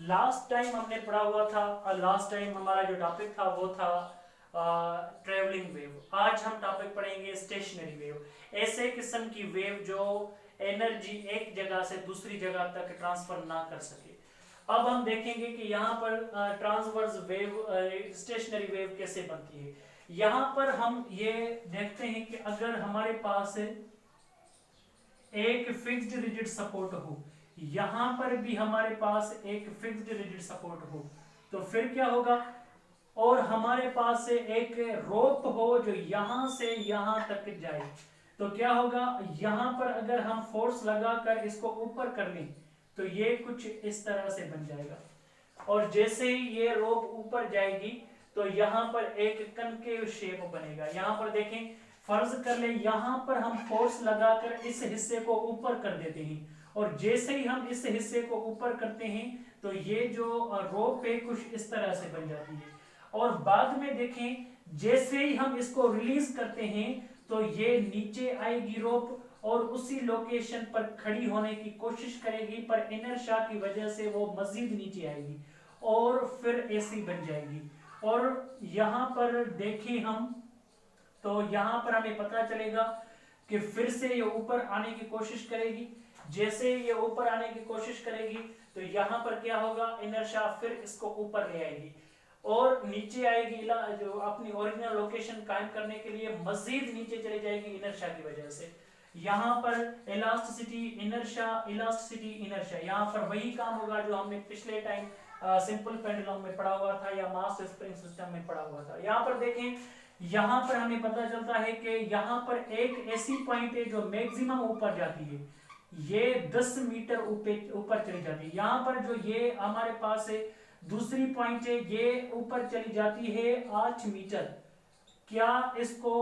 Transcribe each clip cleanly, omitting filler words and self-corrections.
Last time हमने पढ़ा हुआ था, लास्ट टाइम हमारा जो टॉपिक था वो था ट्रेवलिंग वेव। आज हम टॉपिक पढ़ेंगे स्टेशनरी वेव। ऐसे किस्म की वेव जो एनर्जी एक जगह से दूसरी जगह तक ट्रांसफर ना कर सके। अब हम देखेंगे कि यहाँ पर ट्रांसवर्स वेव, स्टेशनरी वेव कैसे बनती है। यहाँ पर हम ये देखते हैं कि अगर हमारे पास एक फिक्स्ड रिजिड सपोर्ट हो, यहां पर भी हमारे पास एक फिक्स्ड रिजिड सपोर्ट हो, तो फिर क्या होगा, और हमारे पास से एक रोप हो जो यहां से यहां तक जाए, तो क्या होगा, यहां पर अगर हम फोर्स लगाकर इसको ऊपर कर लें तो ये कुछ इस तरह से बन जाएगा। और जैसे ही ये रोप ऊपर जाएगी तो यहां पर एक कनकेव शेप बनेगा। यहां पर देखें, फर्ज कर ले यहां पर हम फोर्स लगाकर इस हिस्से को ऊपर कर देते हैं, और जैसे ही हम इस हिस्से को ऊपर करते हैं तो ये जो रोप है कुछ इस तरह से बन जाती है। और बाद में देखें, जैसे ही हम इसको रिलीज करते हैं तो ये नीचे आएगी रोप, और उसी लोकेशन पर खड़ी होने की कोशिश करेगी, पर इनर्शिया की वजह से वो मजीद नीचे आएगी और फिर ऐसी बन जाएगी। और यहां पर देखें हम, तो यहां पर हमें पता चलेगा कि फिर से ये ऊपर आने की कोशिश करेगी। जैसे ये ऊपर आने की कोशिश करेगी तो यहां पर क्या होगा, इनर्शिया फिर इसको ऊपर ले आएगी और नीचे आएगी, जो अपनी ओरिजिनल लोकेशन कायम करने के लिए मजीद नीचे चली जाएगी इनर्शिया की वजह से। यहाँ पर इलास्टिसिटी इनर्शिया, इलास्टिसिटी इनर्शिया, यहाँ पर वही काम होगा जो हमने पिछले टाइम सिंपल पेंडुलम में पढ़ा हुआ था या मास स्प्रिंग सिस्टम में पढ़ा हुआ था। यहाँ पर देखें, यहाँ पर हमें पता चलता है कि यहाँ पर एक ऐसी पॉइंट है जो मैक्सिमम ऊपर जाती है, ये 10 मीटर ऊपर चली जाती है। यहाँ पर जो ये हमारे पास है दूसरी पॉइंट है, ये ऊपर चली जाती है 8 मीटर। क्या इसको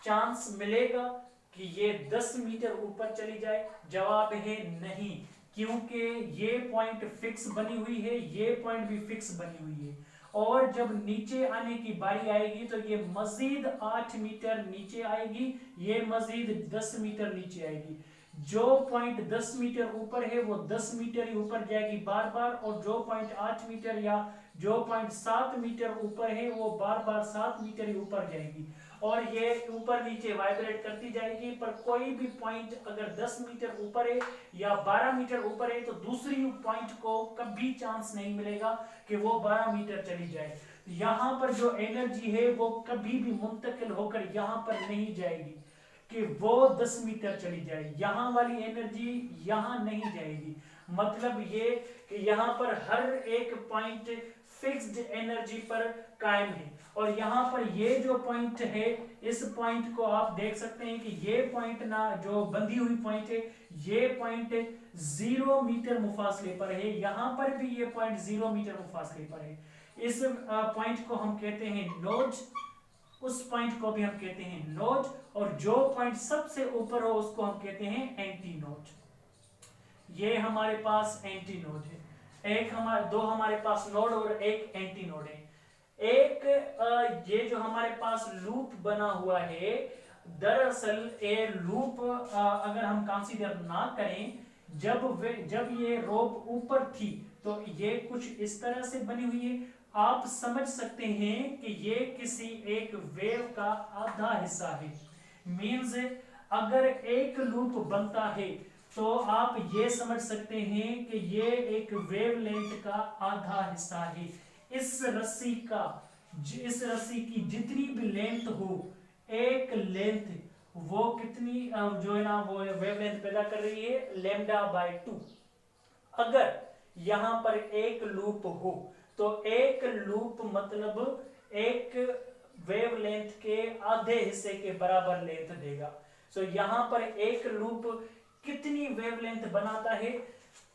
चांस मिलेगा कि ये 10 मीटर ऊपर चली जाए? जवाब है नहीं, क्योंकि ये पॉइंट फिक्स बनी हुई है, ये पॉइंट भी फिक्स बनी हुई है, और जब नीचे आने की बारी आएगी तो ये मजीद 8 मीटर नीचे आएगी, ये मजीद 10 मीटर नीचे आएगी। जो पॉइंट 10 मीटर ऊपर है वो 10 मीटर ही ऊपर जाएगी बार बार, और जो पॉइंट 8 मीटर या जो पॉइंट 7 मीटर ऊपर है वो बार बार 7 मीटर ही ऊपर जाएगी, और ये ऊपर नीचे वाइब्रेट करती जाएगी। पर कोई भी पॉइंट अगर 10 मीटर ऊपर है या 12 मीटर ऊपर है तो दूसरी पॉइंट को कभी चांस नहीं मिलेगा कि वो 12 मीटर चली जाए। यहाँ पर जो एनर्जी है वो कभी भी मुंतकिल होकर यहाँ पर नहीं जाएगी कि वो 10 मीटर चली जाए, यहाँ वाली एनर्जी यहाँ नहीं जाएगी। मतलब ये कि यहाँ पर हर एक पॉइंट फिक्स्ड एनर्जी पर कायम है, और यहाँ पर ये जो पॉइंट है, इस पॉइंट को आप देख सकते हैं कि ये पॉइंट ना, जो बंधी हुई पॉइंट है, ये पॉइंट 0 मीटर मुफासले पर है, यहाँ पर भी ये पॉइंट 0 मीटर मुफासले पर है। इस पॉइंट को हम कहते हैं नोज, उस पॉइंट को भी हम कहते हैं नोड, और जो पॉइंट सबसे ऊपर हो उसको हम कहते हैं एंटी नोड। ये हमारे पास एंटी नोड है, दो हमारे पास नोड और एक एंटी नोड है। एक ये जो हमारे पास लूप बना हुआ है, दरअसल ये लूप अगर हम कंसीडर ना करें, जब ये रोप ऊपर थी तो ये कुछ इस तरह से बनी हुई है। आप समझ सकते हैं कि ये किसी एक वेव का आधा हिस्सा है। मींस अगर एक लूप बनता है तो आप ये समझ सकते हैं कि ये एक वेवलेंथ का आधा हिस्सा है। इस रस्सी की जितनी भी लेंथ हो, एक लेंथ वो कितनी जो है ना वो वेवलेंथ पैदा कर रही है, λ/2। अगर यहां पर एक लूप हो तो एक लूप मतलब एक वेवलेंथ के आधे हिस्से के बराबर लेंथ देगा। सो यहां पर एक लूप कितनी वेवलेंथ बनाता है,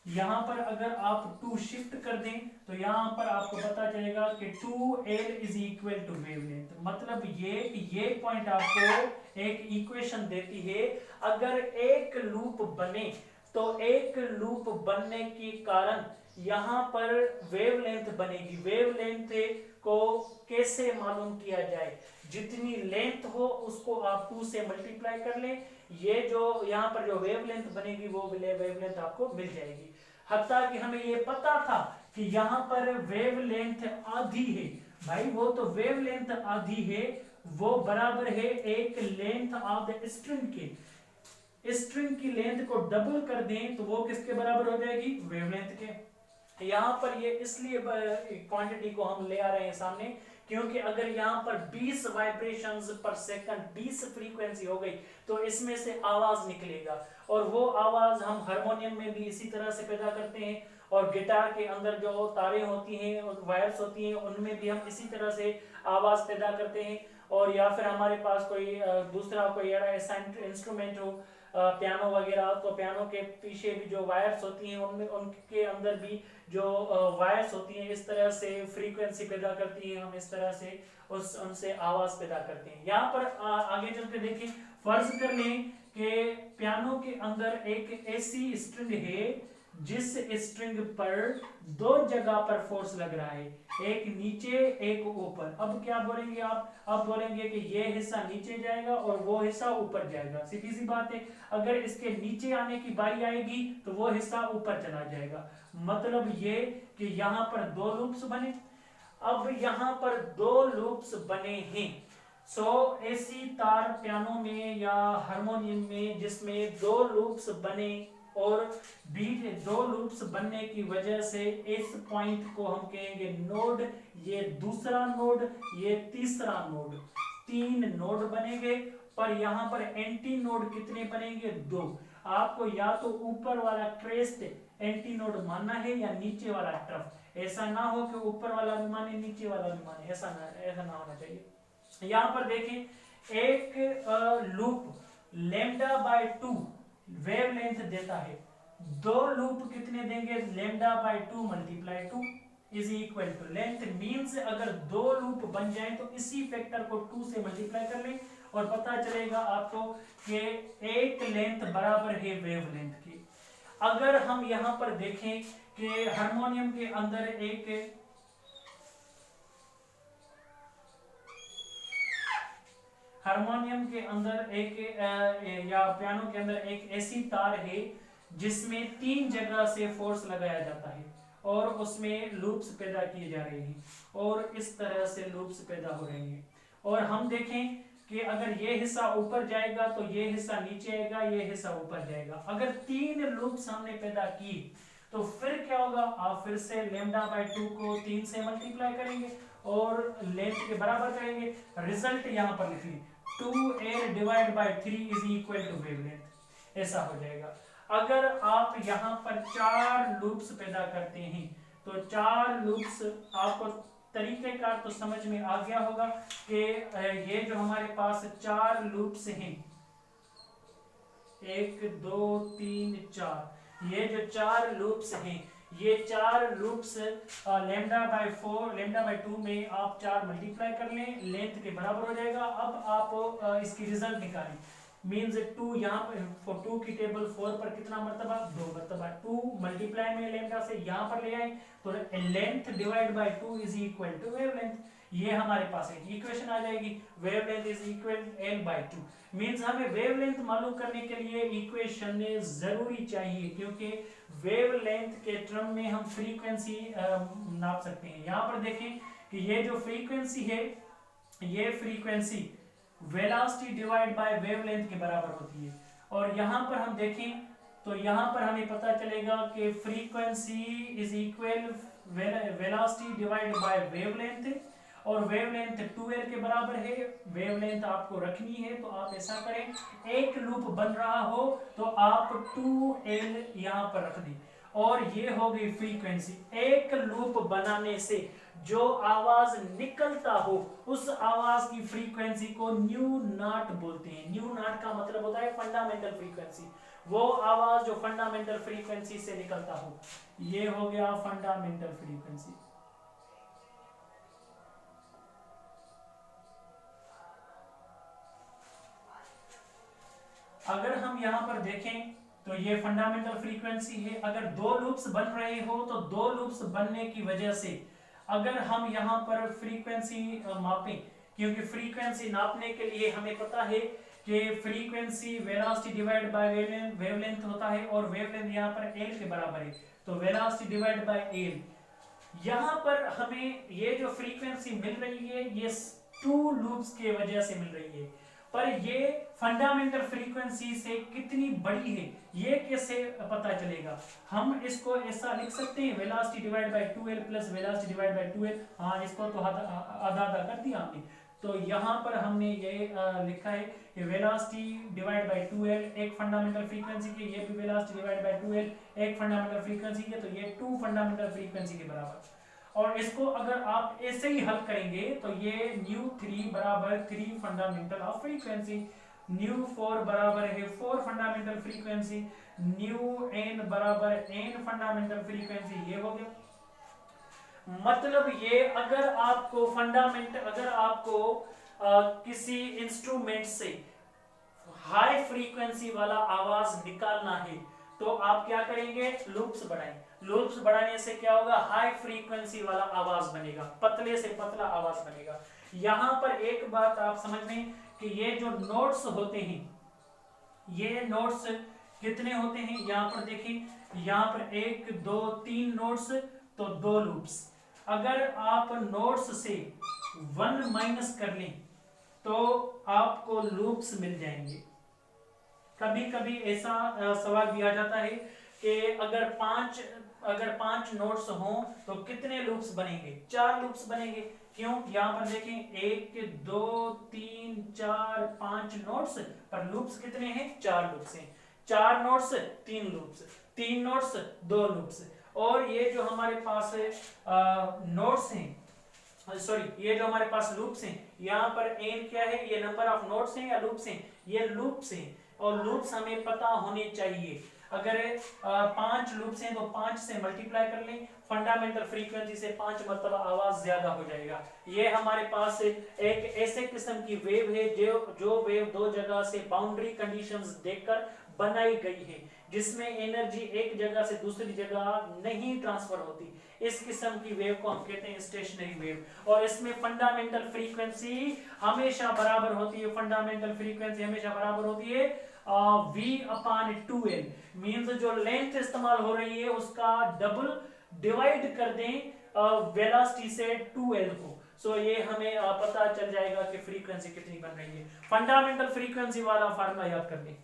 यहां पर अगर आप 2 शिफ्ट कर दें तो यहां पर आपको पता चलेगा कि 2L is equal to wavelength. मतलब ये पॉइंट आपको एक इक्वेशन देती है। अगर एक लूप बने तो एक लूप बनने के कारण यहां पर वेवलेंथ बनेगी। वेवलेंथ को कैसे मालूम किया जाए, जितनी लेंथ हो उसको आप 2 से मल्टीप्लाई कर लें, ये जो यहाँ पर जो वेवलेंथ बनेगी वो वेवलेंथ आपको मिल जाएगी। हत्ता कि हमें ये पता था कि यहाँ पर वेवलेंथ आधी है। भाई वो तो वेवलेंथ आधी है, वो बराबर है एक लेंथ ऑफ द स्ट्रिंग के। स्ट्रिंग की लेंथ को डबल कर दें तो वो किसके बराबर हो जाएगी, वेवलेंथ के। यहाँ पर ये इसलिए क्वांटिटी को हम ले आ रहे हैं सामने, क्योंकि अगर यहाँ पर 20 वाइब्रेशंस पर सेकंड 20 फ्रीक्वेंसी हो गई तो इसमें से आवाज निकलेगा, और वो आवाज हम हारमोनियम में भी इसी तरह से पैदा करते हैं, और गिटार के अंदर जो तारें होती हैं और वायर्स होती हैं उनमें भी हम इसी तरह से आवाज पैदा करते हैं। और या फिर हमारे पास कोई दूसरा कोई ऐसा इंस्ट्रूमेंट हो, पियानो वगैरह, तो पियानो के पीछे भी जो वायर्स होती हैं उनमें उनके अंदर भी जो वायर्स होती हैं इस तरह से फ्रीक्वेंसी पैदा करती है, हम इस तरह से उनसे आवाज पैदा करते हैं। यहाँ पर आगे चल के देखें, फर्ज कर लें कि पियानो के अंदर एक ऐसी स्ट्रिंग है जिस स्ट्रिंग पर दो जगह पर फोर्स लग रहा है, एक नीचे एक ऊपर। अब क्या बोलेंगे आप, अब बोलेंगे कि ये हिस्सा नीचे जाएगा और वो हिस्सा ऊपर जाएगा। सीधी सी बात है, अगर इसके नीचे आने की बारी आएगी तो वो हिस्सा ऊपर चला जाएगा। मतलब ये कि यहाँ पर दो लूप्स बने। अब यहाँ पर दो लूप्स बने हैं, सो ऐसी तार पियानो में या हारमोनियम में जिसमें दो लूप्स बने, और बीच दो लूप्स बनने की वजह से इस पॉइंट को हम कहेंगे नोड, ये दूसरा नोड, ये तीसरा नोड, तीन नोड बनेंगे। पर यहाँ पर एंटी नोड कितने बनेंगे, दो। आपको या तो ऊपर वाला क्रेस्ट एंटी नोड मानना है या नीचे वाला ट्रफ। ऐसा ना हो कि ऊपर वाला भी माने नीचे वाला भी माने, ऐसा ना होना चाहिए। यहाँ पर देखें, एक लूप लैम्डा बाय 2 वेवलेंथ देता है, दो लूप कितने देंगे, lambda by 2 multiply 2 is equal to length. Means अगर दो लूप बन जाए तो इसी फैक्टर को 2 से मल्टीप्लाई कर लें और पता चलेगा आपको कि एक लेंथ बराबर है वेवलेंथ की। अगर हम यहां पर देखें कि हारमोनियम के अंदर एक या पियानो के अंदर एक ऐसी तार है जिसमें 3 जगह से फोर्स लगाया जाता है और उसमें लूप्स पैदा किए जा रहे हैं, और इस तरह से लूप्स पैदा हो रहे हैं। और हम देखें कि अगर ये हिस्सा ऊपर जाएगा तो ये हिस्सा नीचे आएगा, ये हिस्सा ऊपर जाएगा। अगर 3 लूप्स हमने पैदा की तो फिर क्या होगा, आप फिर से लैम्डा बाय 2 को 3 से मल्टीप्लाई करेंगे और लेंथ के बराबर करेंगे। रिजल्ट यहाँ पर लिख लें, 2L divide by 3 is equal to wavelength, ऐसा हो जाएगा। अगर आप यहाँ पर 4 लूप्स पैदा करते हैं तो 4 लूप्स, आपको तरीकेकार तो समझ में आ गया होगा कि ये जो हमारे पास 4 लूप्स हैं, 1 2 3 4, ये जो 4 लूप्स हैं, ये 4 loops lambda by 4 lambda by 2 में आप 4 मल्टीप्लाई कर लें, लेंथ के बराबर हो जाएगा। अब आप इसकी रिजल्ट निकालें, मीन्स 2 यहाँ पर 2 की टेबल 4 पर कितना मर्तबा, 2 मर्तबा। 2 मल्टीप्लाई में लैम्डा से यहाँ पर ले आए तो length divide by 2 is equal to wavelength. ये हमारे पास एक इक्वेशन आ जाएगी, wavelength is equal L by 2। Means हमें वेवलेंथ मालूम करने के लिए इक्वेशन जरूरी चाहिए, क्योंकि वेवलेंथ के टर्म में हम फ्रीक्वेंसी नाप सकते हैं। यहाँ पर देखें कि ये जो फ्रीक्वेंसी है, ये frequency velocity divide by wavelength के बराबर होती है। और यहाँ पर हम देखें तो यहाँ पर हमें पता चलेगा कि frequency is equal velocity divide by wavelength, और वेवलेंथ 2L के बराबर है। वेवलेंथ आपको रखनी है तो आप ऐसा करें, एक लूप बन रहा हो तो आप 2L यहाँ पर रख दें, और ये हो गई फ्रीक्वेंसी। एक लूप बनाने से जो आवाज निकलता हो उस आवाज की फ्रीक्वेंसी को न्यू नॉट बोलते हैं। न्यू नॉट का मतलब होता है फंडामेंटल फ्रीक्वेंसी, वो आवाज जो फंडामेंटल फ्रीक्वेंसी से निकलता हो, ये हो गया फंडामेंटल फ्रीक्वेंसी। अगर हम यहां पर देखें तो ये फंडामेंटल फ्रीक्वेंसी है। अगर दो लूप्स बन रहे हो तो दो लूप्स बनने की वजह से अगर हम यहाँ पर फ्रीक्वेंसी मापें, क्योंकि फ्रीक्वेंसी नापने के लिए हमें पता है कि frequency velocity divide by wavelength होता है और वेवलेंथ यहाँ पर एल के बराबर है, तो वेलोसिटी डिवाइड बाय एल। यहाँ पर हमें ये जो फ्रीक्वेंसी मिल रही है ये 2 लूप्स के वजह से मिल रही है, पर ये फंडामेंटल फ्रीक्वेंसी से कितनी बड़ी है ये कैसे पता चलेगा? हम इसको ऐसा लिख सकते हैं velocity divide by 2l plus velocity divide by 2l। हाँ, इसको तो आधा आधा कर दिया हमने। तो यहाँ पर हमने ये लिखा है कि वेलोसिटी डिवाइड बाय 2l एक फंडामेंटल फ्रीक्वेंसी की, ये भी वेलोसिटी डिवाइड बाय 2l एक फंडामेंटल फ्रीक्वेंसी की, तो ये 2 फंडामेंटल फ्रीक्वेंसी के बराबर। और इसको अगर आप ऐसे ही हल करेंगे तो ये ν3 बराबर 3 फंडामेंटल ऑफ फ्रीक्वेंसी, ν4 बराबर है 4 फंडामेंटल फ्रीक्वेंसी, ν बराबर n फंडामेंटल फ्रीक्वेंसी। ये हो गया। मतलब ये अगर आपको किसी इंस्ट्रूमेंट से हाई फ्रीक्वेंसी वाला आवाज निकालना है तो आप क्या करेंगे? लूप्स बढ़ाएं। लूप्स बढ़ाने से क्या होगा? हाई फ्रीक्वेंसी वाला आवाज बनेगा, पतले से पतला आवाज बनेगा। यहां पर एक बात आप समझ लें कि ये जो नोट्स होते हैं, ये नोट्स कितने होते हैं? यहां पर देखें, यहां पर 1 2 3 नोट्स, तो 2 लूप्स। अगर आप नोट्स से 1 माइनस कर लें तो आपको लूप्स मिल जाएंगे। कभी कभी ऐसा सवाल भी आ जाता है कि अगर 5 नोट्स हों तो कितने लूप्स बनेंगे? 4 लूप्स बनेंगे। क्यों? यहां पर देखें 1 2 3 4 5 नोट्स, पर लूप्स कितने हैं? 4 लूप्स हैं। 4 नोट्स 3 लूप्स, 3 नोट्स 2 लूप्स। और ये जो हमारे पास नोट्स हैं, सॉरी, ये जो हमारे पास लूप्स हैं, यहाँ पर n क्या है? ये नंबर ऑफ नोट्स हैं या लूप्स हैं? ये लूप्स हैं। और लूप्स हमें पता होने चाहिए। अगर 5 लूप्स हैं तो 5 से मल्टीप्लाई कर लें, फंडामेंटल फ्रीक्वेंसी से 5 मरतबा आवाज ज्यादा हो जाएगा। ये हमारे पास एक ऐसे किस्म की वेव है जो वेव 2 जगह से बाउंड्री कंडीशंस देखकर बनाई गई है, जिसमें एनर्जी एक जगह से दूसरी जगह नहीं ट्रांसफर होती। इस किस्म की वेव को हम कहते हैं स्टेशनरी वेव। और इसमें फंडामेंटल फ्रीक्वेंसी हमेशा बराबर होती है, फंडामेंटल फ्रीक्वेंसी हमेशा बराबर होती है v/2l। मींस जो लेंथ इस्तेमाल हो रही है उसका डबल डिवाइड कर दें वेलोसिटी से 2l को। सो ये हमें पता चल जाएगा कि फ्रीक्वेंसी कितनी बन रही है। फंडामेंटल फ्रीक्वेंसी वाला फार्मूला याद कर लें।